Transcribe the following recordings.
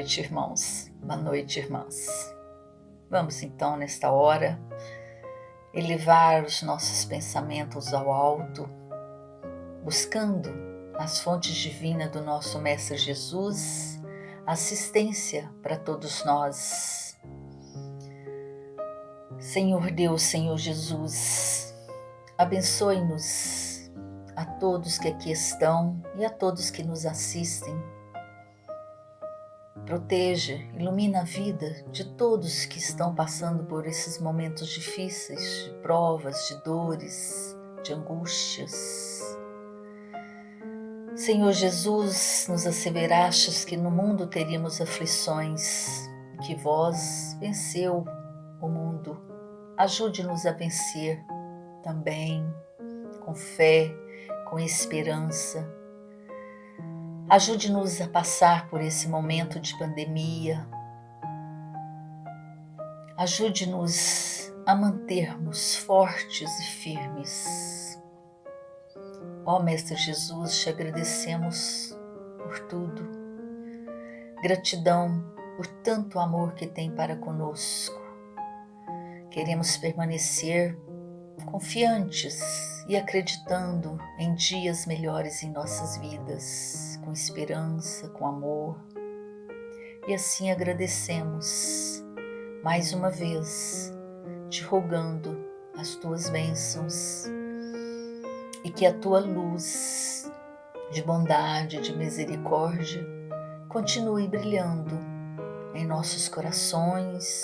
noite, irmãos. Boa noite, irmãs. Vamos então, nesta hora, elevar os nossos pensamentos ao alto, buscando as fontes divinas do nosso Mestre Jesus, assistência para todos nós. Senhor Deus, Senhor Jesus, abençoe-nos a todos que aqui estão e a todos que nos assistem. Proteja, ilumina a vida de todos que estão passando por esses momentos difíceis, de provas, de dores, de angústias. Senhor Jesus, nos asseverastes que no mundo teríamos aflições, que vós venceu o mundo. Ajude-nos a vencer também, com fé, com esperança. Ajude-nos a passar por esse momento de pandemia. Ajude-nos a mantermos fortes e firmes. Ó Mestre Jesus, te agradecemos por tudo. Gratidão por tanto amor que tem para conosco. Queremos permanecer confiantes e acreditando em dias melhores em nossas vidas, com esperança, com amor. E assim agradecemos mais uma vez, te rogando as tuas bênçãos e que a tua luz de bondade, de misericórdia, continue brilhando em nossos corações,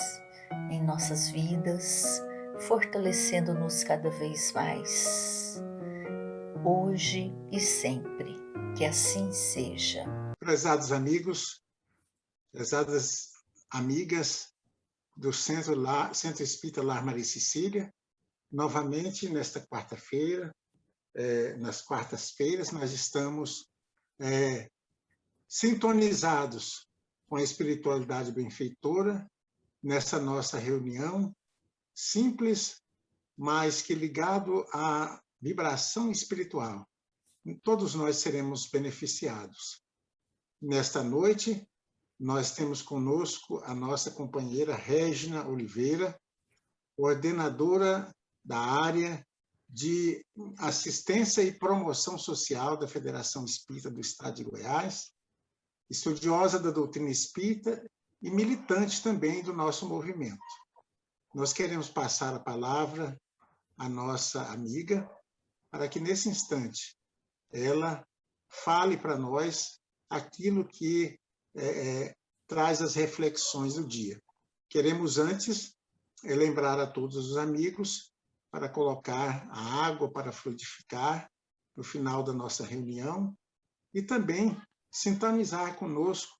em nossas vidas, fortalecendo-nos cada vez mais, hoje e sempre, que assim seja. Prezados amigos, prezadas amigas do Centro Espírita Lar Maria Cecília, novamente nesta quarta-feira, nas quartas-feiras, nós estamos sintonizados com a espiritualidade benfeitora, nessa nossa reunião simples, mas que ligado à vibração espiritual. Todos nós seremos beneficiados. Nesta noite, nós temos conosco a nossa companheira Régina Oliveira, coordenadora da área de assistência e promoção social da Federação Espírita do Estado de Goiás, estudiosa da doutrina espírita e militante também do nosso movimento. Nós queremos passar a palavra à nossa amiga, para que nesse instante ela fale para nós aquilo que traz as reflexões do dia. Queremos antes lembrar a todos os amigos para colocar a água para fluidificar no final da nossa reunião e também sintonizar conosco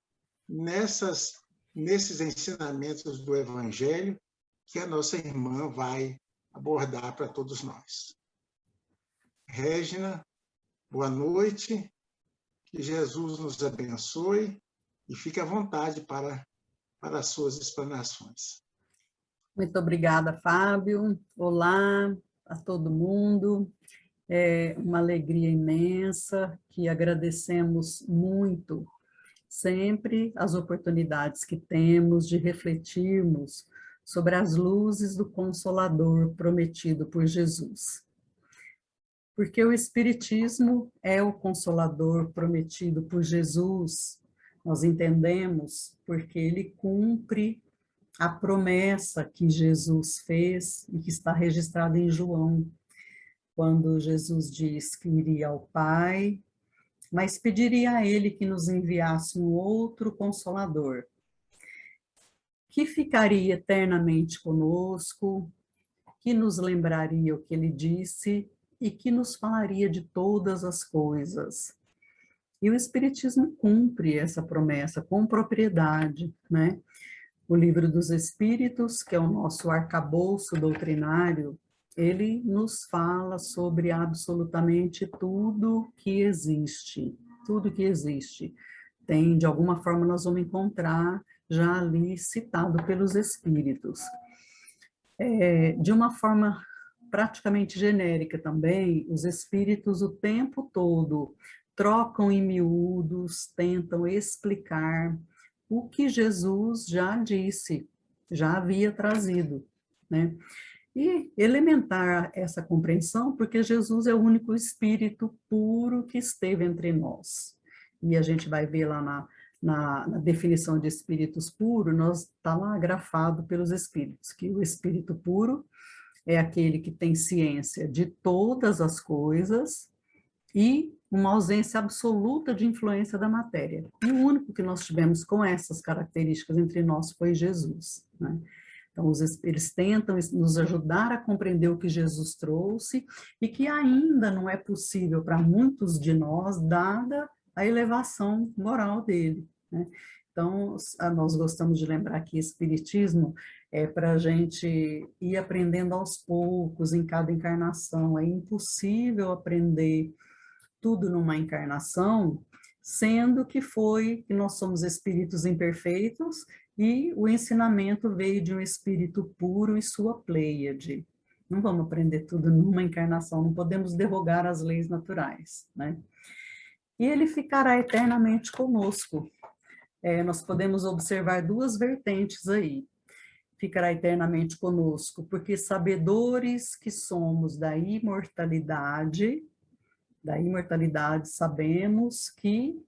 nesses ensinamentos do Evangelho que a nossa irmã vai abordar para todos nós. Régina, boa noite, que Jesus nos abençoe e fique à vontade para as suas explanações. Muito obrigada, Fábio. Olá a todo mundo. É uma alegria imensa que agradecemos muito sempre as oportunidades que temos de refletirmos sobre as luzes do Consolador prometido por Jesus. Porque o Espiritismo é o Consolador prometido por Jesus, nós entendemos porque ele cumpre a promessa que Jesus fez e que está registrada em João, quando Jesus diz que iria ao Pai, mas pediria a ele que nos enviasse um outro Consolador, que ficaria eternamente conosco, que nos lembraria o que ele disse e que nos falaria de todas as coisas. E o Espiritismo cumpre essa promessa com propriedade, né? O Livro dos Espíritos, que é o nosso arcabouço doutrinário, ele nos fala sobre absolutamente tudo que existe, tudo que existe. Tem, de alguma forma, nós vamos encontrar já ali citado pelos Espíritos. De uma forma praticamente genérica também, os Espíritos o tempo todo trocam em miúdos, tentam explicar o que Jesus já disse, já havia trazido, né? E elementar essa compreensão, porque Jesus é o único espírito puro que esteve entre nós. E a gente vai ver lá na definição de espíritos puros, está lá grafado pelos espíritos, que o espírito puro é aquele que tem ciência de todas as coisas e uma ausência absoluta de influência da matéria. E o único que nós tivemos com essas características entre nós foi Jesus, né? Então, eles tentam nos ajudar a compreender o que Jesus trouxe e que ainda não é possível para muitos de nós, dada a elevação moral dele, né? Então, nós gostamos de lembrar que Espiritismo é para a gente ir aprendendo aos poucos, em cada encarnação. É impossível aprender tudo numa encarnação, sendo que nós somos espíritos imperfeitos e o ensinamento veio de um espírito puro e sua pleiade. Não vamos aprender tudo numa encarnação, não podemos derrogar as leis naturais, né? E ele ficará eternamente conosco. Nós podemos observar duas vertentes aí. Ficará eternamente conosco, porque sabedores que somos da imortalidade sabemos que,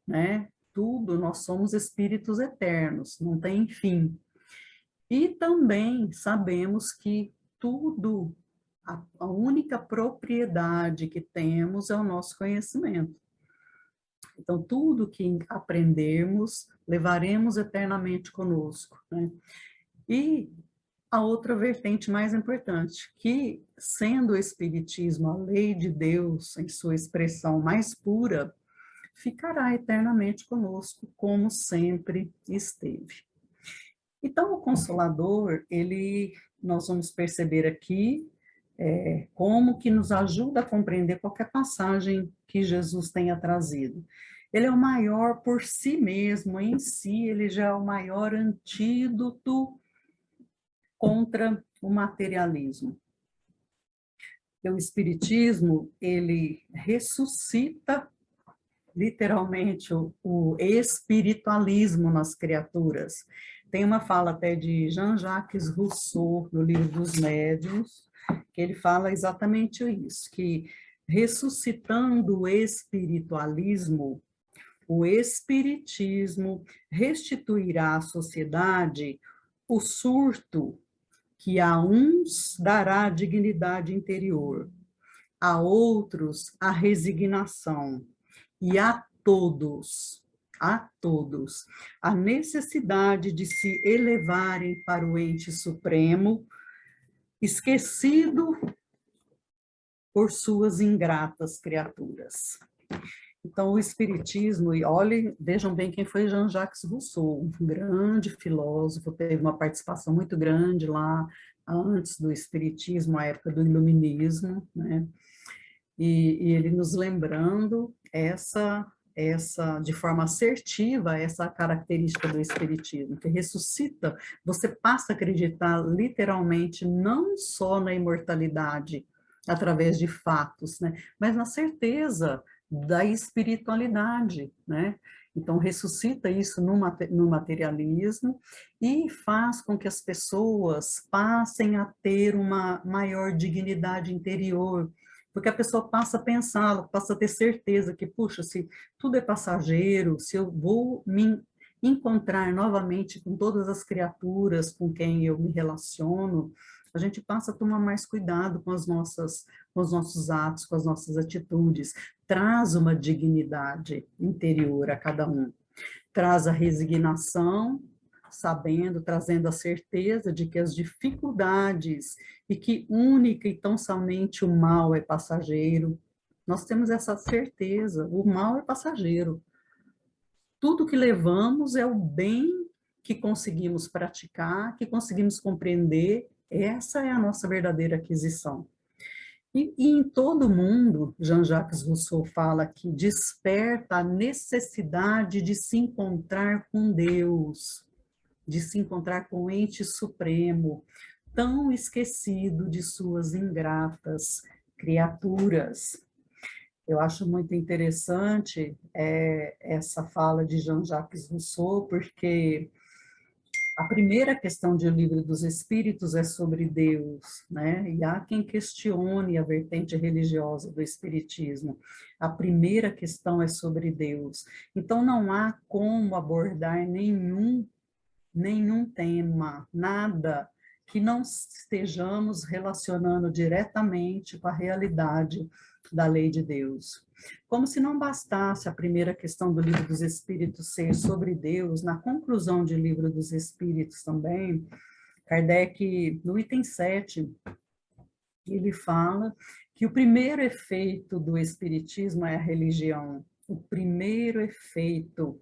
né, tudo, nós somos espíritos eternos, não tem fim. E também sabemos que tudo, a única propriedade que temos é o nosso conhecimento. Então, tudo que aprendermos, levaremos eternamente conosco, né? E a outra vertente mais importante, que, sendo o Espiritismo a lei de Deus em sua expressão mais pura, ficará eternamente conosco, como sempre esteve. Então, o Consolador, nós vamos perceber aqui como que nos ajuda a compreender qualquer passagem que Jesus tenha trazido. Ele é o maior por si mesmo, em si, ele já é o maior antídoto contra o materialismo. O Espiritismo, ele ressuscita literalmente o espiritualismo nas criaturas. Tem uma fala até de Jean-Jacques Rousseau, no livro dos Médiuns, que ele fala exatamente isso, que ressuscitando o espiritualismo, o espiritismo restituirá à sociedade o surto que a uns dará dignidade interior, a outros a resignação, e a todos, a necessidade de se elevarem para o ente supremo, esquecido por suas ingratas criaturas. Então, o Espiritismo, e olhem, vejam bem quem foi Jean-Jacques Rousseau, um grande filósofo, teve uma participação muito grande lá, antes do Espiritismo, a época do Iluminismo, né? E ele nos lembrando de forma assertiva, essa característica do Espiritismo, que ressuscita, você passa a acreditar literalmente não só na imortalidade, através de fatos, né, mas na certeza da espiritualidade, né? Então, ressuscita isso no materialismo e faz com que as pessoas passem a ter uma maior dignidade interior, porque a pessoa passa a pensar, passa a ter certeza que, puxa, se tudo é passageiro, se eu vou me encontrar novamente com todas as criaturas com quem eu me relaciono, a gente passa a tomar mais cuidado com os nossos atos, com as nossas atitudes, traz uma dignidade interior a cada um, traz a resignação, trazendo a certeza de que as dificuldades e que única e tão somente o mal é passageiro. Nós temos essa certeza, o mal é passageiro. Tudo que levamos é o bem que conseguimos praticar, que conseguimos compreender, essa é a nossa verdadeira aquisição. E em todo o mundo, Jean-Jacques Rousseau fala que desperta a necessidade de se encontrar com Deus, de se encontrar com o ente supremo, tão esquecido de suas ingratas criaturas. Eu acho muito interessante essa fala de Jean-Jacques Rousseau, porque a primeira questão de O Livro dos Espíritos é sobre Deus, né? E há quem questione a vertente religiosa do Espiritismo. A primeira questão é sobre Deus. Então, não há como abordar nenhum tema, nada que não estejamos relacionando diretamente com a realidade da lei de Deus. Como se não bastasse a primeira questão do Livro dos Espíritos ser sobre Deus, na conclusão de Livro dos Espíritos também, Kardec, no item 7, ele fala que o primeiro efeito do Espiritismo é a religião. O primeiro efeito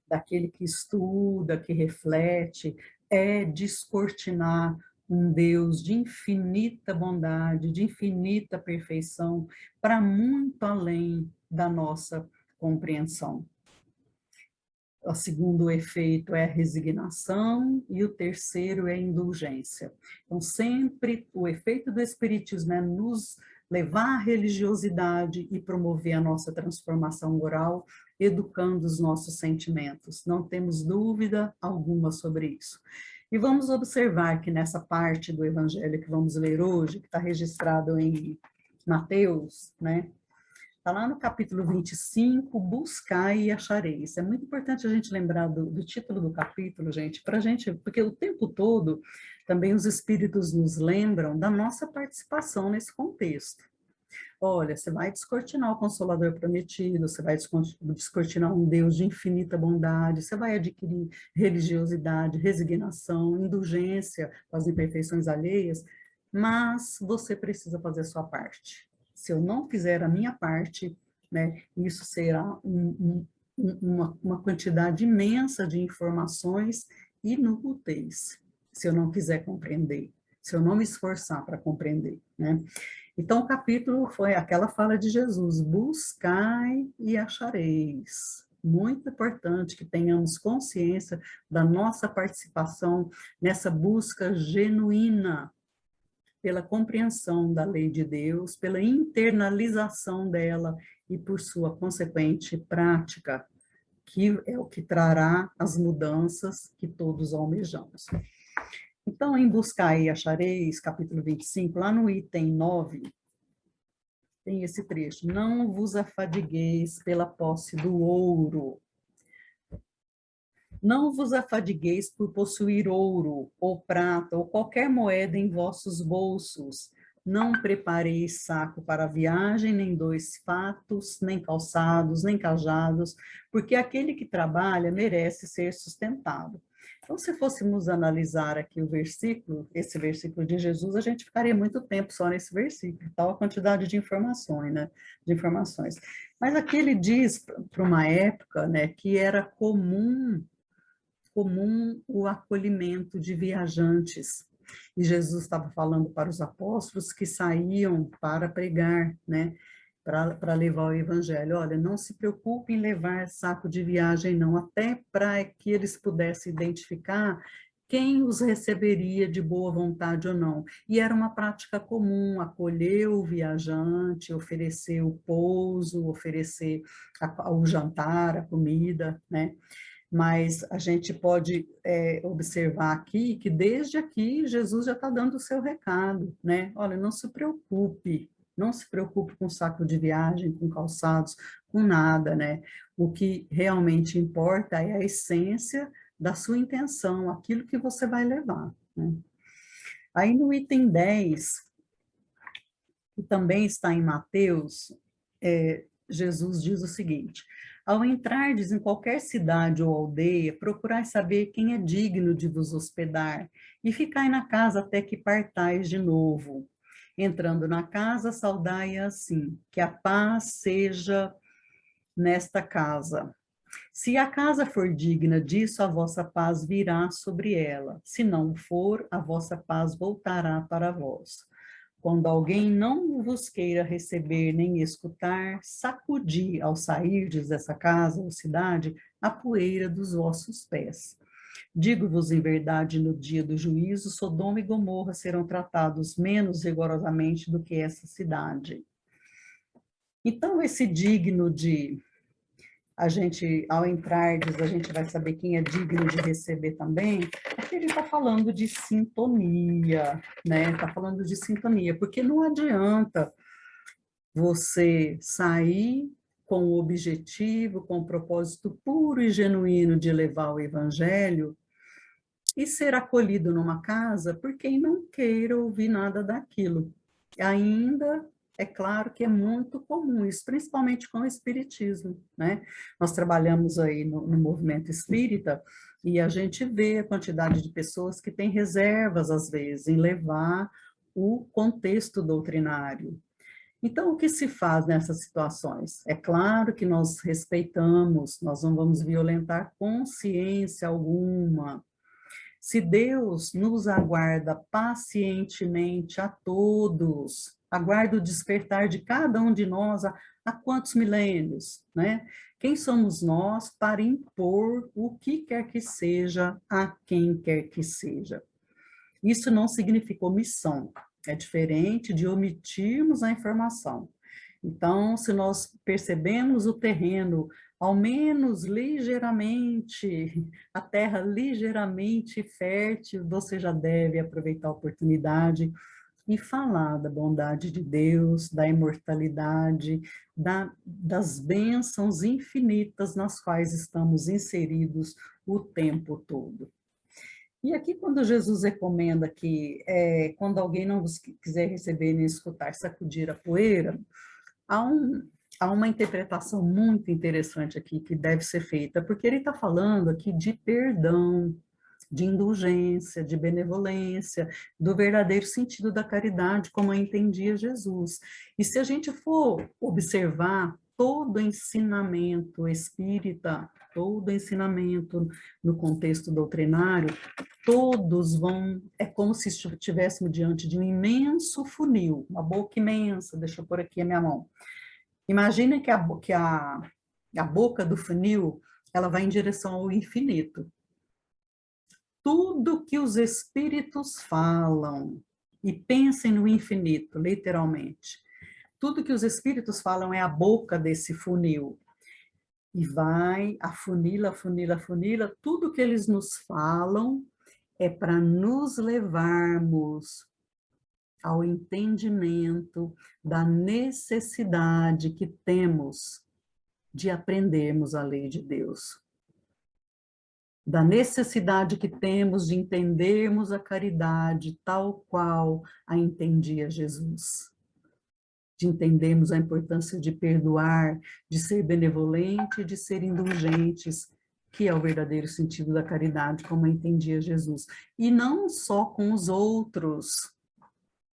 daquele que estuda, que reflete, é descortinar um Deus de infinita bondade, de infinita perfeição, para muito além da nossa compreensão. O segundo efeito é a resignação e o terceiro é a indulgência. Então, sempre o efeito do Espiritismo é nos levar à religiosidade e promover a nossa transformação moral, educando os nossos sentimentos. Não temos dúvida alguma sobre isso. E vamos observar que nessa parte do Evangelho que vamos ler hoje, que está registrado em Mateus, né? Está lá no capítulo 25, buscai e achareis. É muito importante a gente lembrar do título do capítulo, gente, porque o tempo todo também os espíritos nos lembram da nossa participação nesse contexto. Olha, você vai descortinar o Consolador Prometido, você vai descortinar um Deus de infinita bondade, você vai adquirir religiosidade, resignação, indulgência com as imperfeições alheias, mas você precisa fazer a sua parte. Se eu não fizer a minha parte, né, isso será uma quantidade imensa de informações inúteis, se eu não quiser compreender, se eu não me esforçar para compreender, né? Então, o capítulo foi aquela fala de Jesus, buscai e achareis. Muito importante que tenhamos consciência da nossa participação nessa busca genuína pela compreensão da lei de Deus, pela internalização dela e por sua consequente prática, que é o que trará as mudanças que todos almejamos. Então, em Buscai e Achareis, capítulo 25, lá no item 9, tem esse trecho. Não vos afadigueis pela posse do ouro. Não vos afadigueis por possuir ouro, ou prata, ou qualquer moeda em vossos bolsos. Não prepareis saco para a viagem, nem 2 fatos, nem calçados, nem cajados, porque aquele que trabalha merece ser sustentado. Então, se fôssemos analisar aqui o versículo, esse versículo de Jesus, a gente ficaria muito tempo só nesse versículo, tal a quantidade de informações, né? De informações. Mas aqui ele diz para uma época, né, que era comum o acolhimento de viajantes. E Jesus estava falando para os apóstolos que saíam para pregar, né? Para levar o evangelho. Olha, não se preocupe em levar saco de viagem, não, até para que eles pudessem identificar quem os receberia de boa vontade ou não. E era uma prática comum, acolher o viajante, oferecer o pouso, oferecer o jantar, a comida, né? Mas a gente pode observar aqui que desde aqui Jesus já está dando o seu recado, né? Olha, não se preocupe com saco de viagem, com calçados, com nada, né? O que realmente importa é a essência da sua intenção, aquilo que você vai levar, né? Aí no item 10, que também está em Mateus, Jesus diz o seguinte: ao entrardes em qualquer cidade ou aldeia, procurai saber quem é digno de vos hospedar, e ficai na casa até que partais de novo. Entrando na casa, saudai assim, que a paz seja nesta casa. Se a casa for digna disso, a vossa paz virá sobre ela. Se não for, a vossa paz voltará para vós. Quando alguém não vos queira receber nem escutar, sacudi ao sairdes dessa casa ou cidade a poeira dos vossos pés. Digo-vos em verdade, no dia do juízo, Sodoma e Gomorra serão tratados menos rigorosamente do que essa cidade. Então, esse digno de, a gente, ao entrar, a gente vai saber quem é digno de receber também, porque ele está falando de sintonia, né? Está falando de sintonia, porque não adianta você sair com o objetivo, com o propósito puro e genuíno de levar o evangelho e ser acolhido numa casa por quem não queira ouvir nada daquilo. Ainda é claro que é muito comum isso, principalmente com o espiritismo, né? Nós trabalhamos aí no movimento espírita e a gente vê a quantidade de pessoas que têm reservas, às vezes, em levar o contexto doutrinário. Então, o que se faz nessas situações? É claro que nós respeitamos, nós não vamos violentar consciência alguma. Se Deus nos aguarda pacientemente a todos, aguarda o despertar de cada um de nós há quantos milênios, né? Quem somos nós para impor o que quer que seja a quem quer que seja? Isso não significa omissão, é diferente de omitirmos a informação. Então, se nós percebemos o terreno, ao menos ligeiramente, a terra ligeiramente fértil, você já deve aproveitar a oportunidade e falar da bondade de Deus, da imortalidade, das bênçãos infinitas nas quais estamos inseridos o tempo todo. E aqui, quando Jesus recomenda que, quando alguém não vos quiser receber nem escutar, sacudir a poeira, há, há uma interpretação muito interessante aqui que deve ser feita, porque ele está falando aqui de perdão, de indulgência, de benevolência, do verdadeiro sentido da caridade, como a entendia Jesus. E se a gente for observar todo ensinamento espírita, todo ensinamento no contexto doutrinário, todos vão, é como se estivéssemos diante de um imenso funil, uma boca imensa, deixa eu pôr aqui a minha mão. Imagina que a boca do funil, ela vai em direção ao infinito. Tudo que os espíritos falam, e pensem no infinito, literalmente, tudo que os espíritos falam é a boca desse funil. E vai, afunila, afunila, afunila, tudo que eles nos falam é para nos levarmos ao entendimento da necessidade que temos de aprendermos a lei de Deus, da necessidade que temos de entendermos a caridade tal qual a entendia Jesus, de entendermos a importância de perdoar, de ser benevolente, de ser indulgentes, que é o verdadeiro sentido da caridade, como a entendia Jesus. E não só com os outros,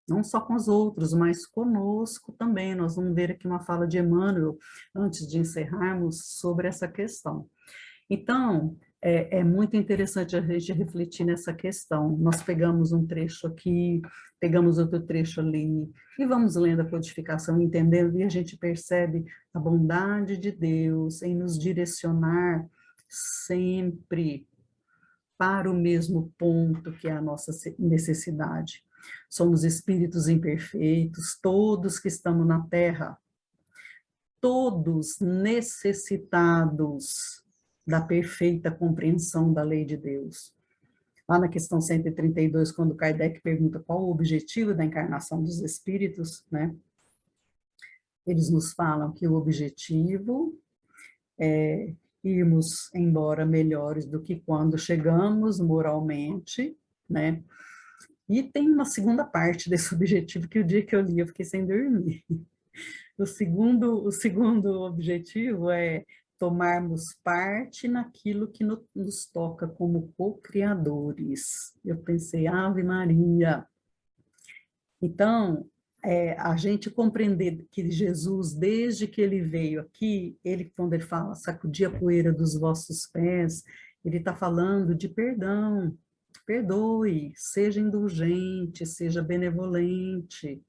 não só com os outros, mas conosco também. Nós vamos ver aqui uma fala de Emmanuel, antes de encerrarmos, sobre essa questão. Então, é muito interessante a gente refletir nessa questão. Nós pegamos um trecho aqui, pegamos outro trecho ali, e vamos lendo a codificação, entendendo, e a gente percebe a bondade de Deus em nos direcionar sempre para o mesmo ponto que é a nossa necessidade. Somos espíritos imperfeitos, todos que estamos na Terra, todos necessitados da perfeita compreensão da lei de Deus. Lá na questão 132, quando Kardec pergunta qual o objetivo da encarnação dos espíritos, né? Eles nos falam que o objetivo é irmos embora melhores do que quando chegamos moralmente, né? E tem uma segunda parte desse objetivo que o dia que eu li eu fiquei sem dormir. O segundo objetivo é tomarmos parte naquilo que nos toca como co-criadores. Eu pensei, Ave Maria. Então, a gente compreender que Jesus, desde que ele veio aqui, quando ele fala, sacudir a poeira dos vossos pés, ele está falando de perdão, perdoe, seja indulgente, seja benevolente,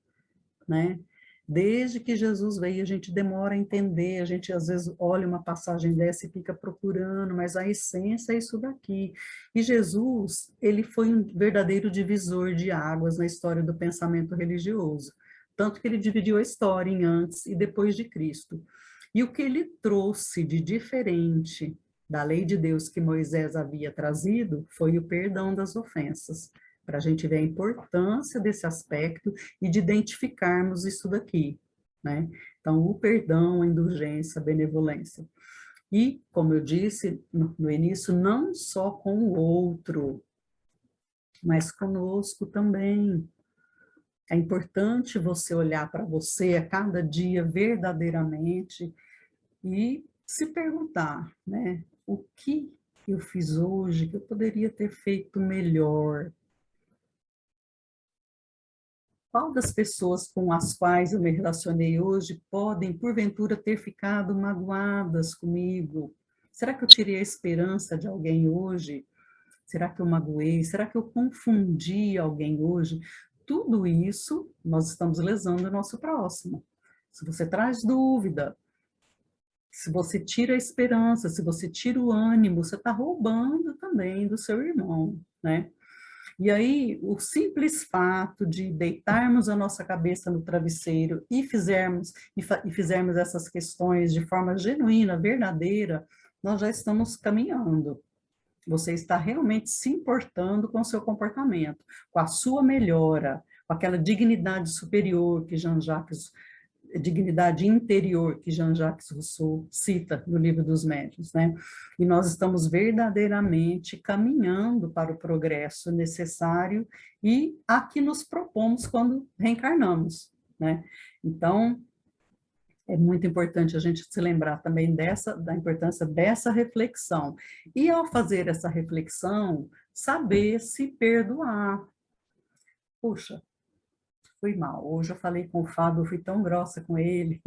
né? Desde que Jesus veio, a gente demora a entender, a gente às vezes olha uma passagem dessa e fica procurando, mas a essência é isso daqui. E Jesus, ele foi um verdadeiro divisor de águas na história do pensamento religioso, tanto que ele dividiu a história em antes e depois de Cristo. E o que ele trouxe de diferente da lei de Deus que Moisés havia trazido foi o perdão das ofensas, para a gente ver a importância desse aspecto e de identificarmos isso daqui, né? Então, o perdão, a indulgência, a benevolência. E, como eu disse no início, não só com o outro, mas conosco também. É importante você olhar para você a cada dia verdadeiramente e se perguntar, né? O que eu fiz hoje que eu poderia ter feito melhor? Qual das pessoas com as quais eu me relacionei hoje podem, porventura, ter ficado magoadas comigo? Será que eu tirei a esperança de alguém hoje? Será que eu magoei? Será que eu confundi alguém hoje? Tudo isso nós estamos lesando o nosso próximo. Se você traz dúvida, se você tira a esperança, se você tira o ânimo, você está roubando também do seu irmão, né? E aí, o simples fato de deitarmos a nossa cabeça no travesseiro e fizermos essas questões de forma genuína, verdadeira, nós já estamos caminhando. Você está realmente se importando com o seu comportamento, com a sua melhora, com aquela dignidade superior que Jean-Jacques, dignidade interior que Jean-Jacques Rousseau cita no Livro dos Médiuns, né? E nós estamos verdadeiramente caminhando para o progresso necessário e a que nos propomos quando reencarnamos, né? Então, é muito importante a gente se lembrar também da importância dessa reflexão. E ao fazer essa reflexão, saber se perdoar. Puxa, fui mal. Hoje eu falei com o Fábio, eu fui tão grossa com ele.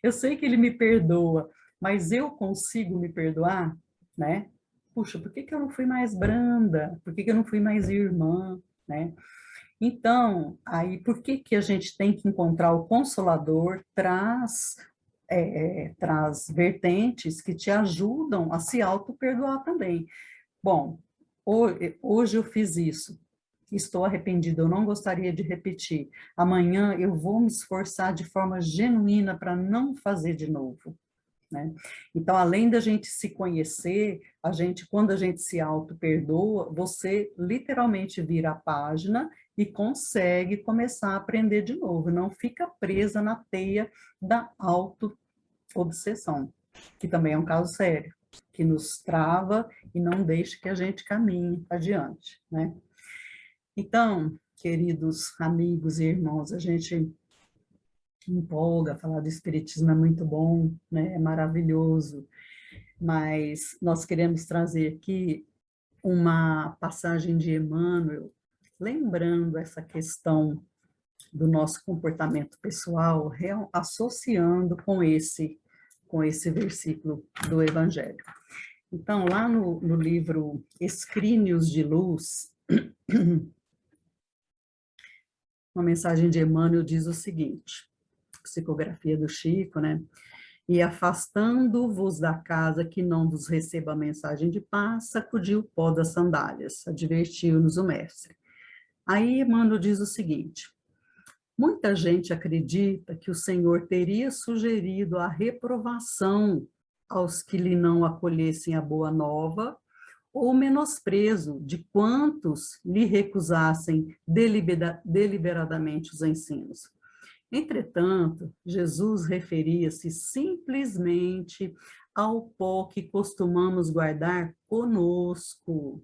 Eu sei que ele me perdoa, mas eu consigo me perdoar, né? Puxa, por que que eu não fui mais branda? Por que que eu não fui mais irmã, né? Então, aí, por que que a gente tem que encontrar o Consolador traz vertentes que te ajudam a se auto-perdoar também. Bom, hoje eu fiz isso, estou arrependido, eu não gostaria de repetir. Amanhã eu vou me esforçar de forma genuína para não fazer de novo. Né? Então, além da gente se conhecer, quando a gente se auto-perdoa, você literalmente vira a página e consegue começar a aprender de novo, não fica presa na teia da auto-obsessão, que também é um caso sério, que nos trava e não deixa que a gente caminhe adiante, né? Então, queridos amigos e irmãos, a gente empolga, falar do Espiritismo é muito bom, né? É maravilhoso, mas nós queremos trazer aqui uma passagem de Emmanuel, lembrando essa questão do nosso comportamento pessoal, associando com esse versículo do Evangelho. Então, lá no livro Escrínios de Luz, uma mensagem de Emmanuel diz o seguinte, psicografia do Chico, né? E afastando-vos da casa que não vos receba a mensagem de paz, sacudiu o pó das sandálias, advertiu-nos o mestre. Aí Emmanuel diz o seguinte, muita gente acredita que o Senhor teria sugerido a reprovação aos que lhe não acolhessem a boa nova, ou menosprezo de quantos lhe recusassem deliberadamente os ensinos. Entretanto, Jesus referia-se simplesmente ao pó que costumamos guardar conosco,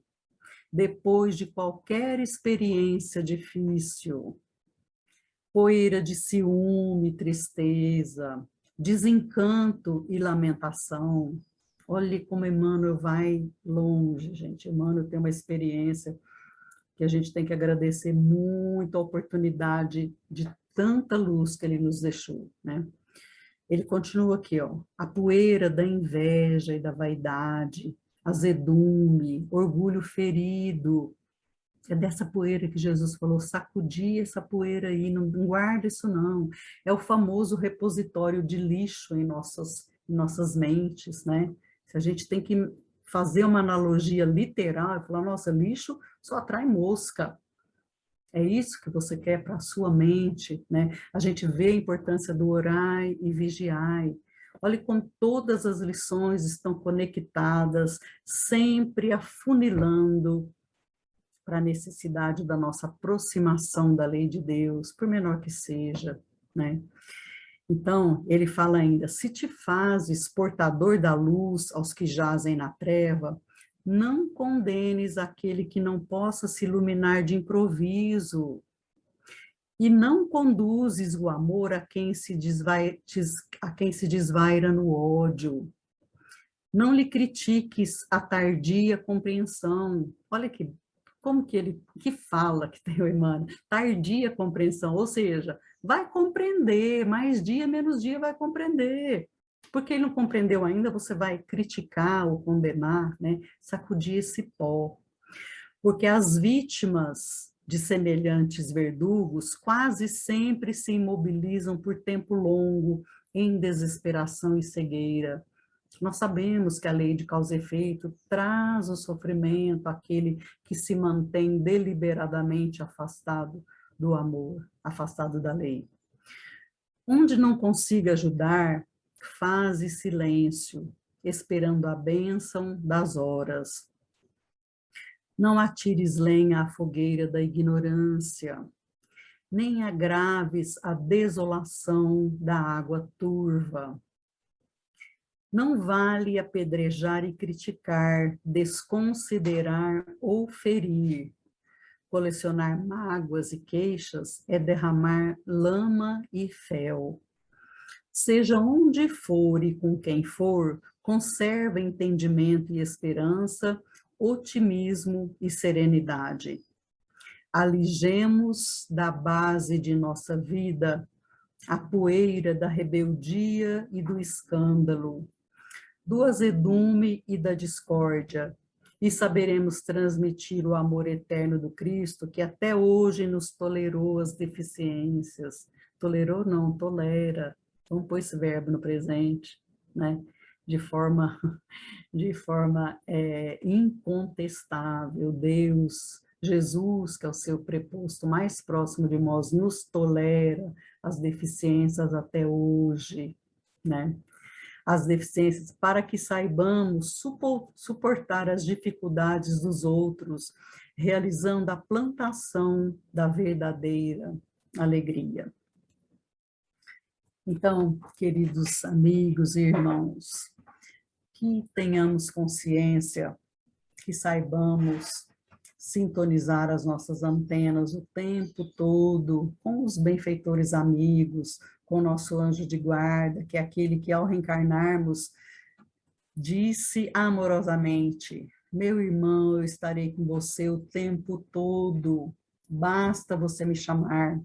depois de qualquer experiência difícil. Poeira de ciúme, tristeza, desencanto e lamentação. Olhe como Emmanuel vai longe, gente. Emmanuel tem uma experiência que a gente tem que agradecer muito a oportunidade de tanta luz que ele nos deixou, né? Ele continua aqui, ó, a poeira da inveja e da vaidade, azedume, orgulho ferido, é dessa poeira que Jesus falou, sacudir essa poeira aí, não guarda isso não, é o famoso repositório de lixo em nossas mentes, né? Se a gente tem que fazer uma analogia literal, falar, nossa, lixo só atrai mosca, É isso que você quer para a sua mente, né? A gente vê a importância do orai e vigiai. Olha como todas as lições estão conectadas, sempre afunilando para a necessidade da nossa aproximação da lei de Deus, por menor que seja, né? Então, ele fala ainda, se te fazes portador da luz aos que jazem na treva, não condenes aquele que não possa se iluminar de improviso, e não conduzes o amor a quem se desvaira no ódio. Não lhe critiques a tardia compreensão. Olha como que ele que fala que tem o Emmanuel, tardia compreensão, ou seja, vai compreender, mais dia, menos dia vai compreender. Porque ele não compreendeu ainda, você vai criticar ou condenar, né? Sacudir esse pó. Porque as vítimas de semelhantes verdugos quase sempre se imobilizam por tempo longo, em desesperação e cegueira. Nós sabemos que a lei de causa e efeito traz o sofrimento àquele que se mantém deliberadamente afastado do amor, afastado da lei. Onde não consiga ajudar, faze silêncio, esperando a bênção das horas. Não atires lenha à fogueira da ignorância, nem agraves a desolação da água turva. Não vale apedrejar e criticar, desconsiderar ou ferir. Colecionar mágoas e queixas é derramar lama e fel. Seja onde for e com quem for, conserva entendimento e esperança, otimismo e serenidade. Alijemos da base de nossa vida a poeira da rebeldia e do escândalo, do azedume e da discórdia, e saberemos transmitir o amor eterno do Cristo, que até hoje nos tolerou as deficiências. Tolerou não, tolera. Vamos pôr esse verbo no presente, né? De forma incontestável. Deus, Jesus, que é o seu preposto mais próximo de nós, nos tolera as deficiências até hoje, né? As deficiências, para que saibamos suportar as dificuldades dos outros, realizando a plantação da verdadeira alegria. Então, queridos amigos e irmãos, que tenhamos consciência, que saibamos sintonizar as nossas antenas o tempo todo com os benfeitores amigos, com o nosso anjo de guarda, que é aquele que, ao reencarnarmos, disse amorosamente: meu irmão, eu estarei com você o tempo todo, basta você me chamar.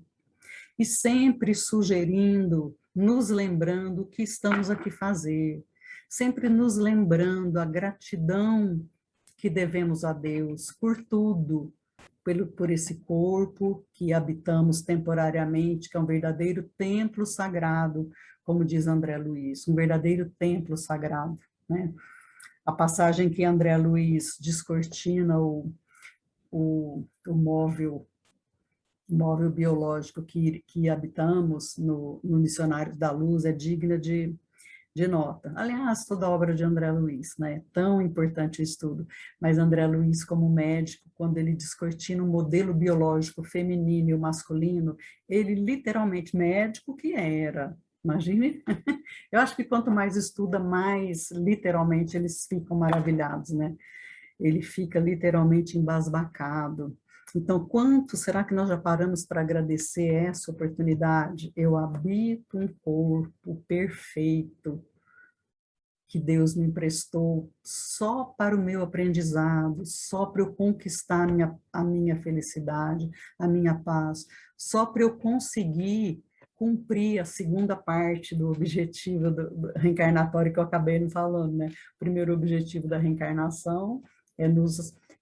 E sempre sugerindo, nos lembrando o que estamos aqui fazer, sempre nos lembrando a gratidão que devemos a Deus por tudo, por esse corpo que habitamos temporariamente, que é um verdadeiro templo sagrado, como diz André Luiz, um verdadeiro templo sagrado, né? A passagem que André Luiz descortina o móvel biológico que habitamos no Missionários da Luz é digna de nota. Aliás, toda a obra de André Luiz, né? Tão importante o estudo. Mas André Luiz, como médico, quando ele descortina o modelo biológico feminino e o masculino, ele literalmente, médico que era, imagine. Eu acho que quanto mais estuda, mais literalmente eles ficam maravilhados, né? Ele fica literalmente embasbacado. Então, quanto será que nós já paramos para agradecer essa oportunidade? Eu habito um corpo perfeito que Deus me emprestou só para o meu aprendizado, só para eu conquistar a minha felicidade, a minha paz, só para eu conseguir cumprir a segunda parte do objetivo do reencarnatório que eu acabei não falando, né? O primeiro objetivo da reencarnação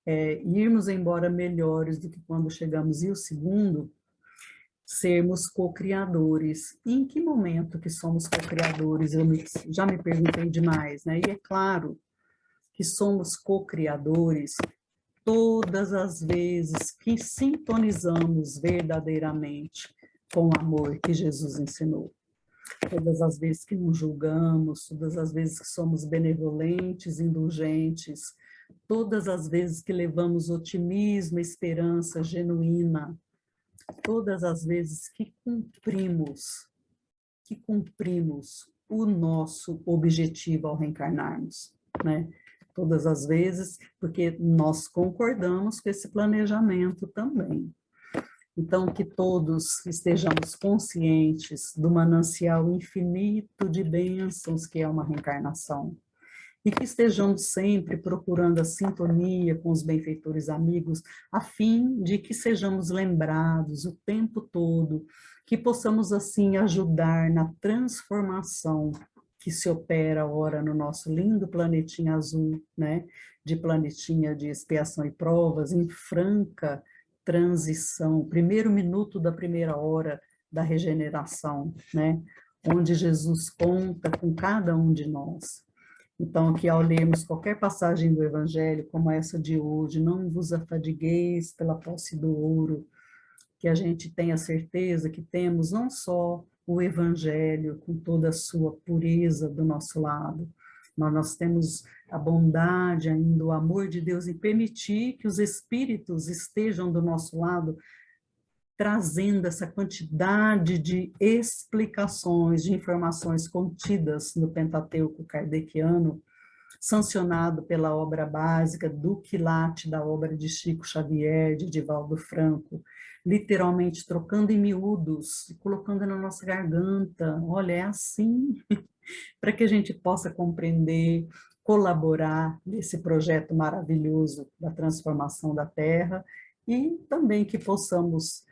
é irmos embora melhores do que quando chegamos, e o segundo, sermos co-criadores. Em que momento que somos co-criadores? Já me perguntei demais, né? E é claro que somos co-criadores todas as vezes que sintonizamos verdadeiramente com o amor que Jesus ensinou. Todas as vezes que não julgamos, todas as vezes que somos benevolentes, indulgentes, todas as vezes que levamos otimismo, esperança genuína, todas as vezes que cumprimos o nosso objetivo ao reencarnarmos, né? Todas as vezes, porque nós concordamos com esse planejamento também. Então, que todos estejamos conscientes do manancial infinito de bênçãos que é uma reencarnação. E que estejamos sempre procurando a sintonia com os benfeitores amigos, a fim de que sejamos lembrados o tempo todo, que possamos assim ajudar na transformação que se opera ora no nosso lindo planetinha azul, né? De planetinha de expiação e provas, em franca transição, primeiro minuto da primeira hora da regeneração, né? Onde Jesus conta com cada um de nós. Então, que ao lermos qualquer passagem do Evangelho, como essa de hoje, não vos afadigueis pela posse do ouro, que a gente tenha certeza que temos não só o Evangelho com toda a sua pureza do nosso lado, mas nós temos a bondade ainda, o amor de Deus em permitir que os espíritos estejam do nosso lado, trazendo essa quantidade de explicações, de informações contidas no Pentateuco kardeciano, sancionado pela obra básica do quilate da obra de Chico Xavier, de Divaldo Franco, literalmente trocando em miúdos, colocando na nossa garganta, olha, é assim, para que a gente possa compreender, colaborar nesse projeto maravilhoso da transformação da Terra e também que possamos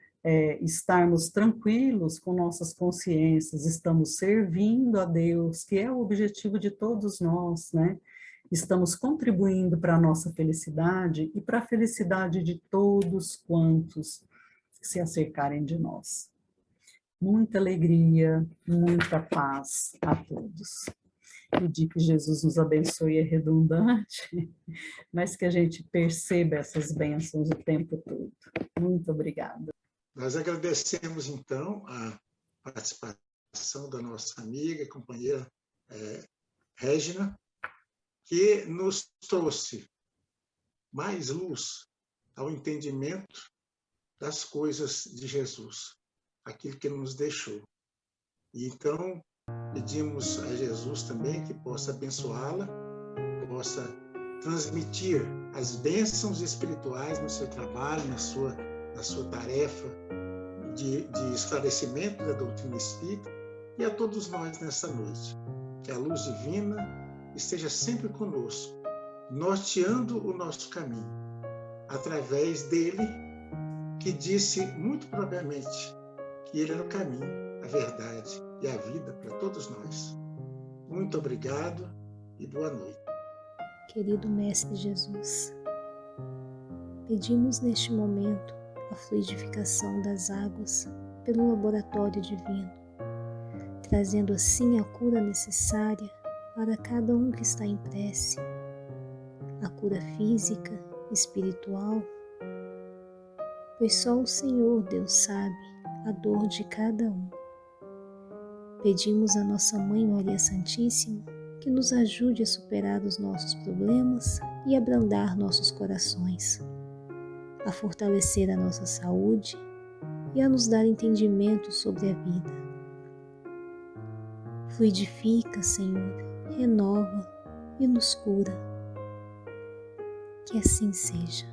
estarmos tranquilos com nossas consciências, estamos servindo a Deus, que é o objetivo de todos nós, né? Estamos contribuindo para a nossa felicidade e para a felicidade de todos quantos se acercarem de nós. Muita alegria, muita paz a todos. Pedir que Jesus nos abençoe é redundante, mas que a gente perceba essas bênçãos o tempo todo. Muito obrigada. Nós agradecemos, então, a participação da nossa amiga e companheira Régina, que nos trouxe mais luz ao entendimento das coisas de Jesus, aquilo que ele nos deixou. E então, pedimos a Jesus também que possa abençoá-la, possa transmitir as bênçãos espirituais no seu trabalho, na sua tarefa de esclarecimento da doutrina espírita, e a todos nós nessa noite. Que a luz divina esteja sempre conosco, norteando o nosso caminho, através dele, que disse muito propriamente que ele era o caminho, a verdade e a vida para todos nós. Muito obrigado e boa noite. Querido Mestre Jesus, pedimos neste momento a fluidificação das águas pelo laboratório divino, trazendo assim a cura necessária para cada um que está em prece, a cura física, espiritual, pois só o Senhor Deus sabe a dor de cada um. Pedimos a nossa Mãe Maria Santíssima que nos ajude a superar os nossos problemas e abrandar nossos corações, a fortalecer a nossa saúde e a nos dar entendimento sobre a vida. Fluidifica, Senhor, renova e nos cura. Que assim seja.